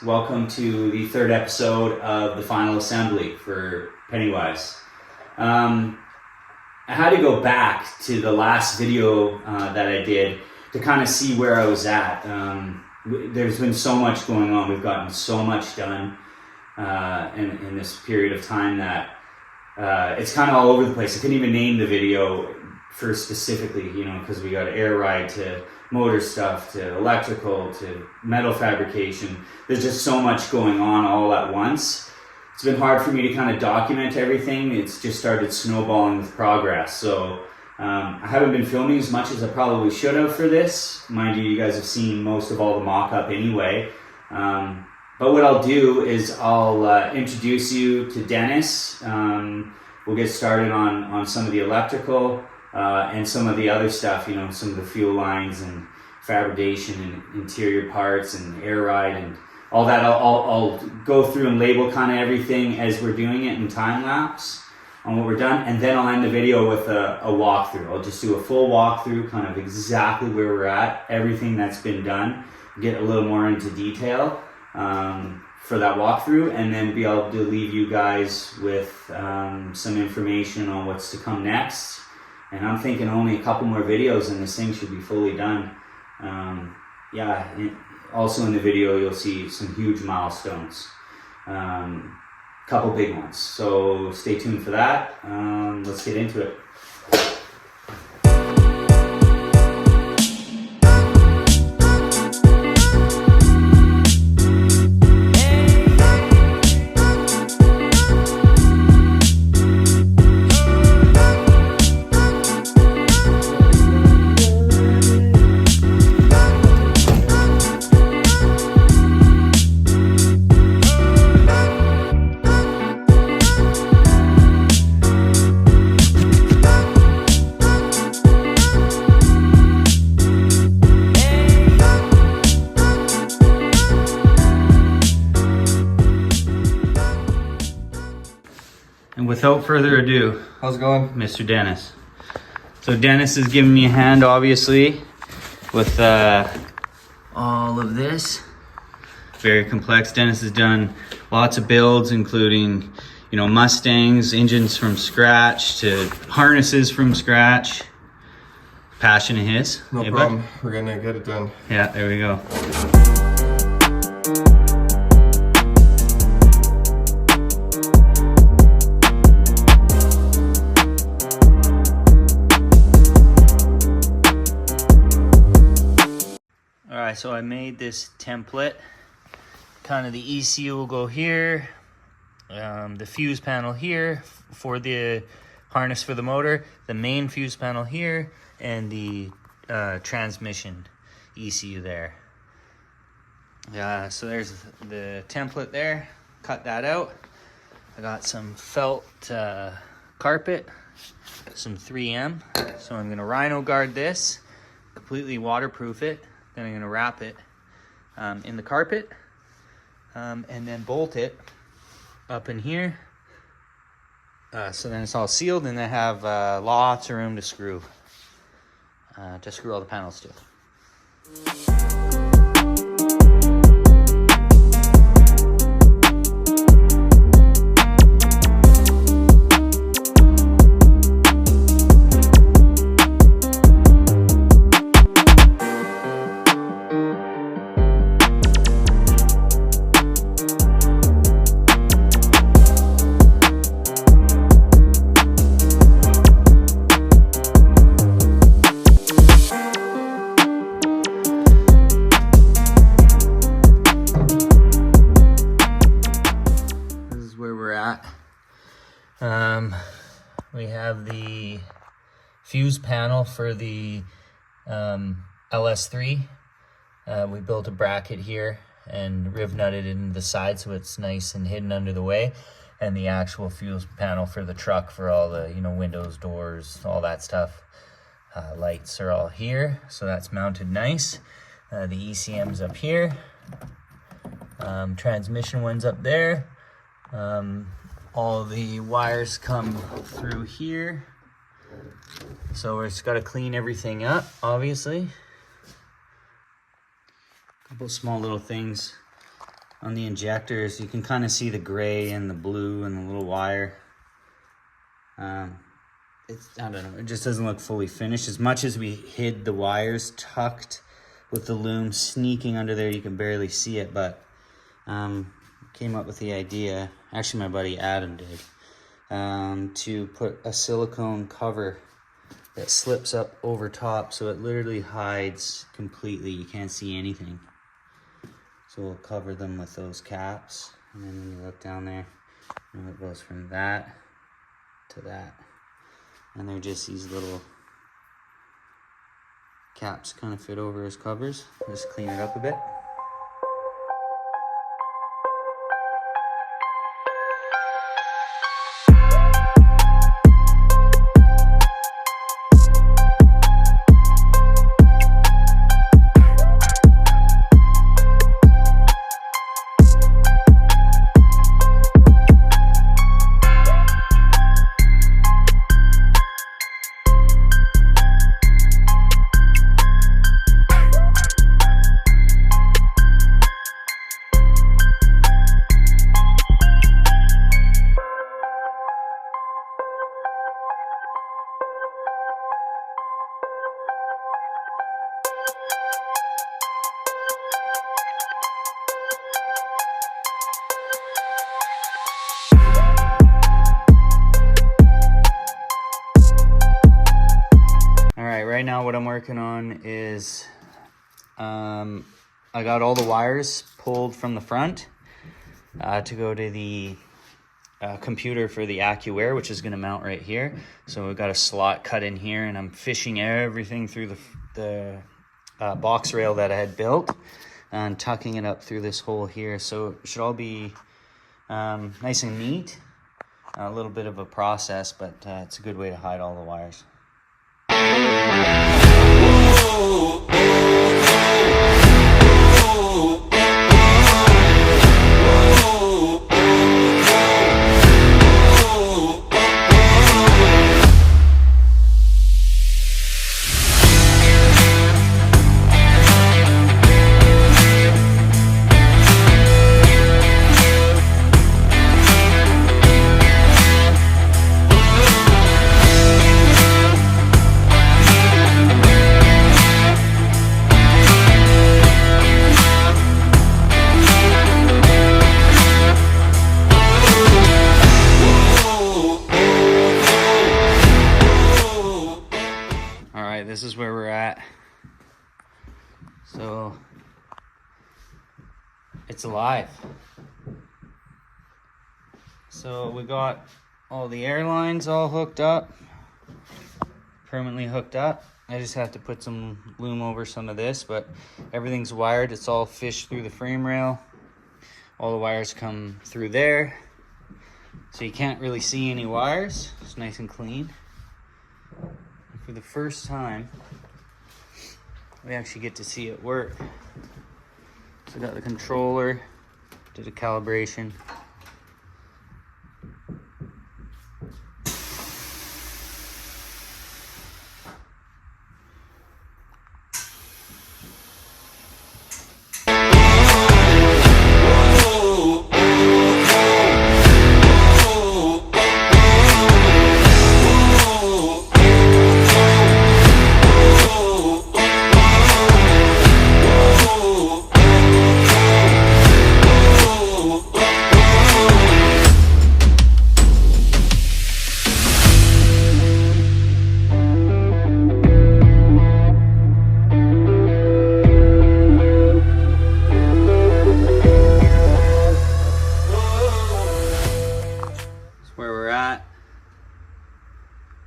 Welcome to the third episode of the final assembly for Pennywyze. I had to go back to the last video that I did to kind of see where I was at. There's been so much going on. We've gotten so much done in this period of time that it's kind of all over the place. I couldn't even name the video for specifically, because we got air ride to motor stuff to electrical to metal fabrication. There's just so much going on all at once. It's been hard for me to kind of document everything. It's just started snowballing with progress. So I haven't been filming as much as I probably should have for this. Mind you, you guys have seen most of all the mock-up anyway. But what I'll do is I'll introduce you to Dennis. We'll get started on some of the electrical and some of the other stuff, some of the fuel lines and fabrication and interior parts and air ride and all that. I'll go through and label kind of everything as we're doing it in time lapse on what we're done, and then I'll end the video with a walkthrough. I'll just do a full walkthrough, kind of exactly where we're at, everything that's been done, get a little more into detail for that walkthrough, and then be able to leave you guys with some information on what's to come next. And I'm thinking only a couple more videos and this thing should be fully done. Also in the video you'll see some huge milestones, couple big ones. So stay tuned for that. Let's get into it. And without further ado, how's it going, Mr. Dennis? So Dennis is giving me a hand, obviously, with all of this. Very complex. Dennis has done lots of builds, including, Mustangs, engines from scratch to harnesses from scratch. Passion of his. No problem. We're gonna get it done. Yeah, there we go. Alright, so I made this template. Kind of the ECU will go here, the fuse panel here for the harness for the motor, the main fuse panel here, and the transmission ECU there. So there's the template there. Cut that out. I got some felt carpet, some 3M. So I'm gonna rhino guard this, completely waterproof it. Then I'm going to wrap it in the carpet and then bolt it up in here. So then it's all sealed, and I have lots of room to screw all the panels to. We have the fuse panel for the LS3. We built a bracket here and riv nutted it into the side so it's nice and hidden under the way. And the actual fuse panel for the truck for all the windows, doors, all that stuff. Lights are all here, so that's mounted nice. The ECM's up here. Transmission one's up there. All the wires come through here. So we've just got to clean everything up, obviously. A couple small little things on the injectors. You can kind of see the gray and the blue and the little wire. I don't know, it just doesn't look fully finished. As much as we hid the wires tucked with the loom sneaking under there, you can barely see it, but came up with the idea, actually my buddy Adam did, to put a silicone cover that slips up over top so it literally hides completely. You can't see anything. So we'll cover them with those caps, and then when you look down there, it goes from that to that. And they're just these little caps kind of fit over as covers. Just clean it up a bit. Right now what I'm working on is I got all the wires pulled from the front to go to the computer for the AccuAir, which is going to mount right here. So we've got a slot cut in here, and I'm fishing everything through the box rail that I had built and tucking it up through this hole here. So it should all be nice and neat. A little bit of a process, but it's a good way to hide all the wires. This is where we're at. So it's alive. So we got all the air lines all hooked up, permanently hooked up. I just have to put some loom over some of this, but everything's wired. It's all fished through the frame rail. All the wires come through there, so you can't really see any wires. It's nice and clean. For the first time, we actually get to see it work. So I got the controller, did a calibration.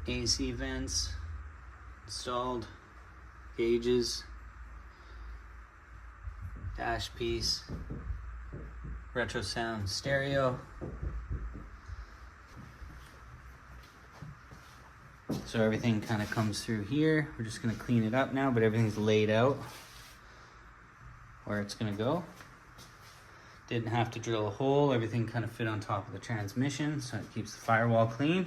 AC vents installed, gauges, dash piece, retro sound stereo. So everything kind of comes through here. We're just going to clean it up now, but everything's laid out where it's going to go. Didn't have to drill a hole. Everything kind of fit on top of the transmission, so it keeps the firewall clean.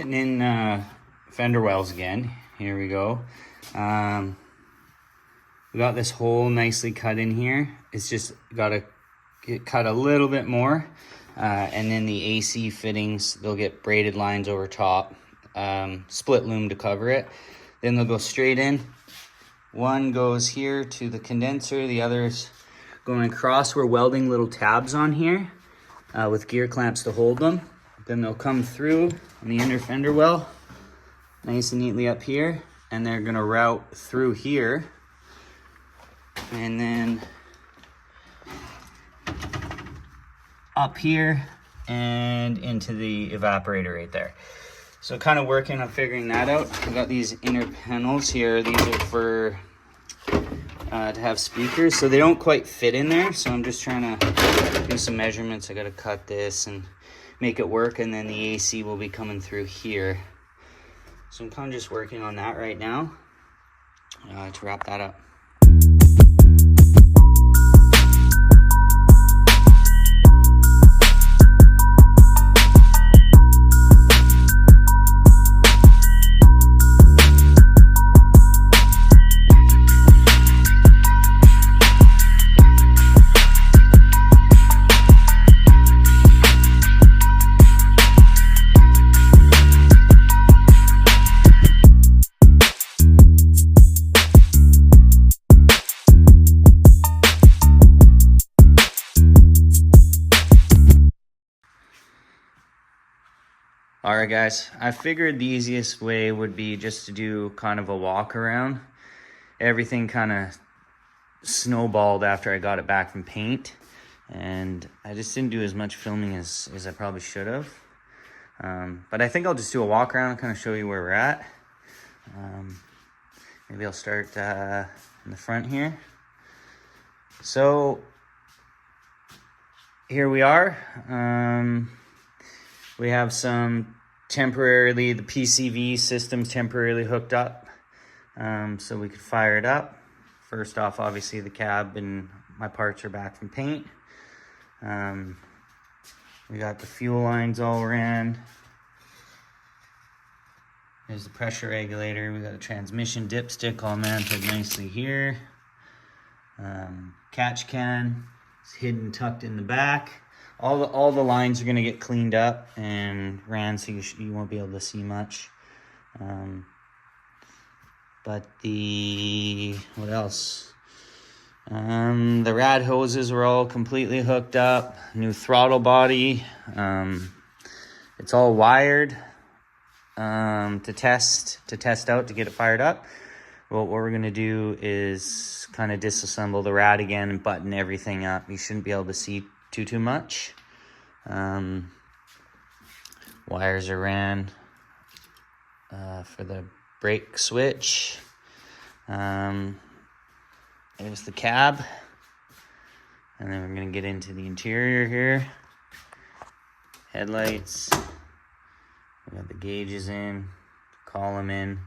fitting in fender wells again. Here we go. We got this hole nicely cut in here. It's just got to get cut a little bit more. And then the AC fittings, they'll get braided lines over top. Split loom to cover it. Then they'll go straight in. One goes here to the condenser. The other's going across. We're welding little tabs on here with gear clamps to hold them. Then they'll come through on the inner fender well, nice and neatly up here. And they're gonna route through here. And then up here and into the evaporator right there. So kind of working on figuring that out. I got these inner panels here. These are for to have speakers, so they don't quite fit in there. So I'm just trying to do some measurements. I got to cut this and make it work, and then the AC will be coming through here. So I'm kind of just working on that right now to wrap that up. All right, guys, I figured the easiest way would be just to do kind of a walk around. Everything kind of snowballed after I got it back from paint, and I just didn't do as much filming as I probably should have. But I think I'll just do a walk around and kind of show you where we're at. Maybe I'll start in the front here. So here we are. We have some the PCV system's temporarily hooked up, so we could fire it up. First off, obviously the cab and my parts are back from paint. We got the fuel lines all ran. There's the pressure regulator. We got a transmission dipstick all mounted nicely here. Catch can is hidden, tucked in the back. All the lines are gonna get cleaned up and ran, so you won't be able to see much. But what else? The rad hoses were all completely hooked up. New throttle body. It's all wired to test out to get it fired up. Well, what we're gonna do is kind of disassemble the rad again and button everything up. You shouldn't be able to see too much. Wires are ran for the brake switch. There's the cab, and then we're gonna get into the interior here. Headlights. We got the gauges in, column in.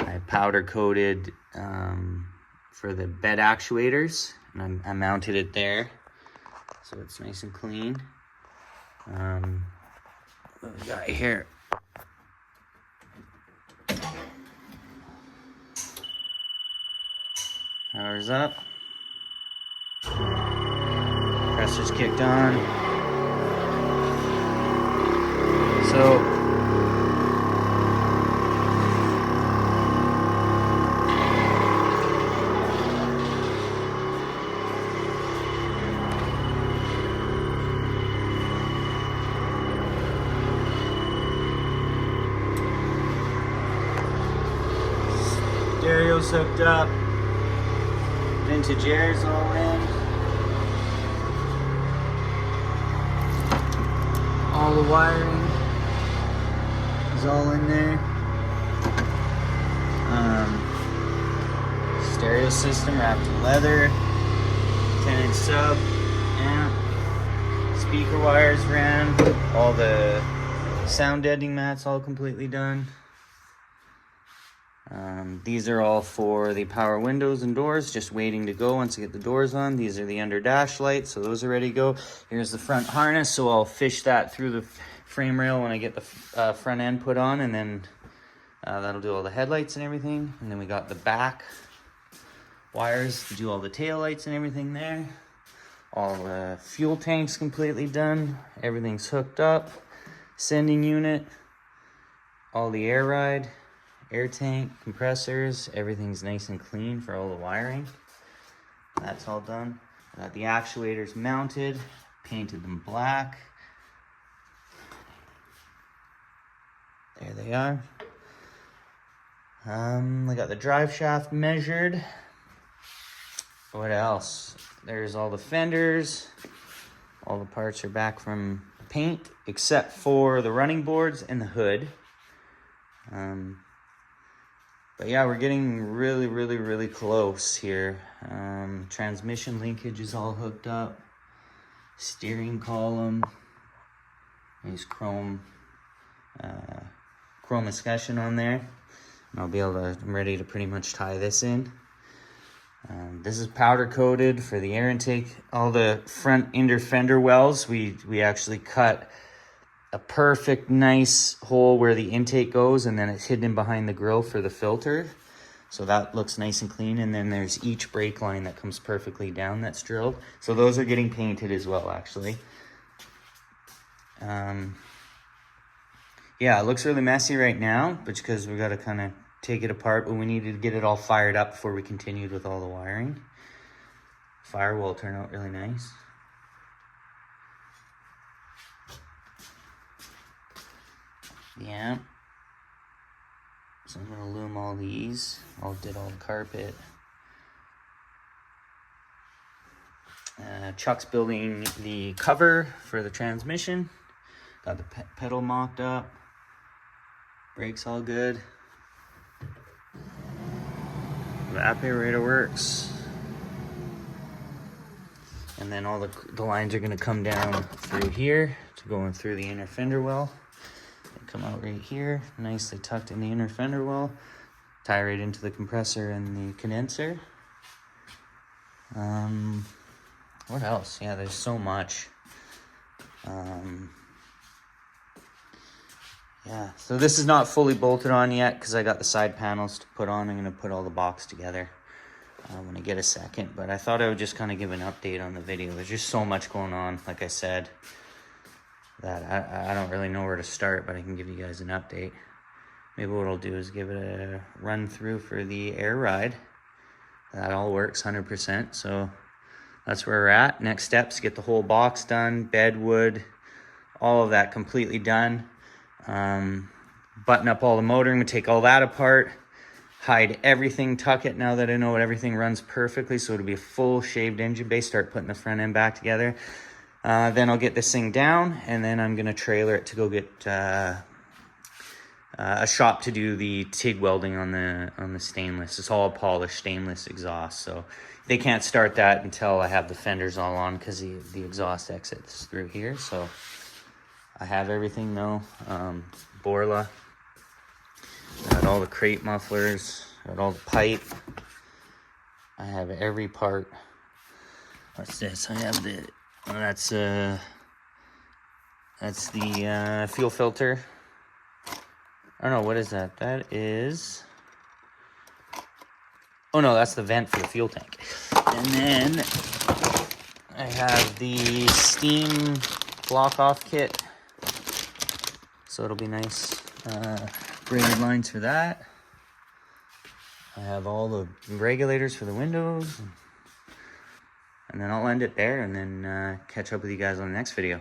I powder coated for the bed actuators, and I mounted it there. So it's nice and clean. What we got here? Power's up. Pressure's kicked on. So stereo's hooked up, vintage air's all in, all the wiring is all in there. Stereo system wrapped in leather, 10-inch sub, amp, speaker wires ran, all the sound deadening mats all completely done. These are all for the power windows and doors, just waiting to go once I get the doors on. These are the under dash lights, so those are ready to go. Here's the front harness, so I'll fish that through the frame rail when I get the front end put on, and then that'll do all the headlights and everything. And then we got the back wires to do all the tail lights and everything there. All the fuel tanks completely done. Everything's hooked up. Sending unit. All the air ride, air tank, compressors. Everything's nice and clean for all the wiring. That's all done. Got the actuators mounted. Painted them black. There they are. I got the drive shaft measured. What else? There's all the fenders. All the parts are back from paint, except for the running boards and the hood. But yeah, we're getting really close here. Transmission linkage is all hooked up. Steering column. There's chrome escutcheon on there. And I'm ready to pretty much tie this in. This is powder coated for the air intake. All the front inner fender wells, we actually cut a perfect nice hole where the intake goes, and then it's hidden behind the grill for the filter. So that looks nice and clean. And then there's each brake line that comes perfectly down that's drilled. So those are getting painted as well, actually. Yeah, it looks really messy right now, but because we got to kind of take it apart, but we needed to get it all fired up before we continued with all the wiring. Firewall turned out really nice. Yeah. So I'm gonna loom all these. Did all the carpet. Chuck's building the cover for the transmission. Got the pedal mocked up. Brakes all good. The apparator works. And then all the lines are gonna come down through here to go in through the inner fender well. They come out right here, nicely tucked in the inner fender well. Tie right into the compressor and the condenser. What else? Yeah, there's so much. Yeah, so this is not fully bolted on yet because I got the side panels to put on. I'm going to put all the box together when I get a second. But I thought I would just kind of give an update on the video. There's just so much going on, like I said, that I don't really know where to start, but I can give you guys an update. Maybe what I'll do is give it a run through for the air ride. That all works 100%, so that's where we're at. Next steps, get the whole box done, bed wood, all of that completely done. Button up all the motoring, take all that apart, hide everything, tuck it now that I know everything runs perfectly, so it'll be a full shaved engine bay, start putting the front end back together. Then I'll get this thing down, and then I'm going to trailer it to go get a shop to do the TIG welding on the stainless. It's all polished stainless exhaust, so they can't start that until I have the fenders all on because the exhaust exits through here. So I have everything though. Borla, got all the crate mufflers, got all the pipe. I have every part. What's this? I have that's the fuel filter. I don't know, what is that? That is, oh no, that's the vent for the fuel tank. And then I have the steam block off kit. So it'll be nice braided lines for that. I have all the regulators for the windows. And then I'll end it there and then catch up with you guys on the next video.